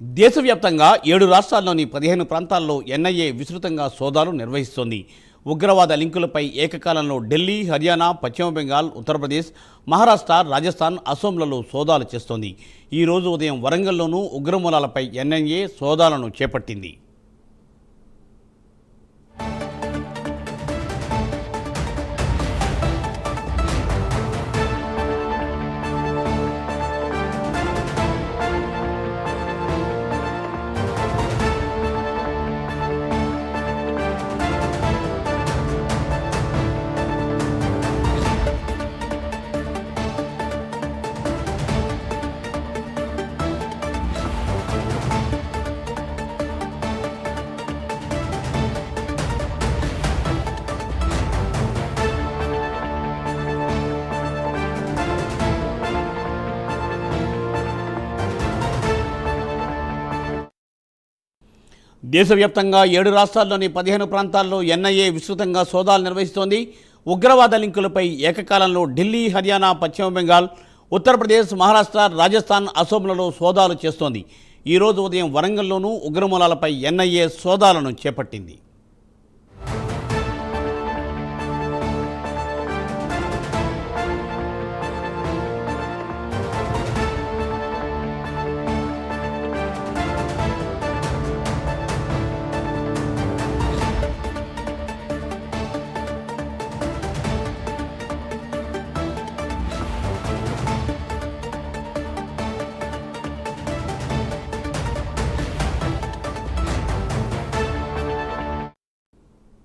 దేశవ్యాప్తంగా 7 రాష్ట్రాల్లోని 15 ప్రాంతాల్లో ఎన్ఐఏ విస్తృతంగా సోదాలు నిర్వహిస్తోంది. ఉగ్రవాద లింకులపై ఏకకాలంలో ఢిల్లీ, హర్యానా, పశ్చిమ బెంగాల్, ఉత్తరప్రదేశ్, మహారాష్ట్ర, రాజస్థాన్, అసోంలలో సోదాలు చేస్తోంది. ఈ రోజు ఉదయం వరంగల్లోనూ ఉగ్రమూలాలపై ఎన్ఐఏ సోదాలను చేపట్టింది. దేశవ్యాప్తంగా 7 రాష్ట్రాల్లోని 15 ప్రాంతాల్లో ఎన్ఐఏ విస్తృతంగా సోదాలు నిర్వహిస్తోంది. ఉగ్రవాద లింకులపై ఏకకాలంలో ఢిల్లీ, హర్యానా, పశ్చిమ బెంగాల్, ఉత్తరప్రదేశ్, మహారాష్ట్ర, రాజస్థాన్, అసోంలలో సోదాలు చేస్తోంది. ఈ రోజు ఉదయం వరంగల్లోనూ ఉగ్రమూలాలపై ఎన్ఐఏ సోదాలను చేపట్టింది.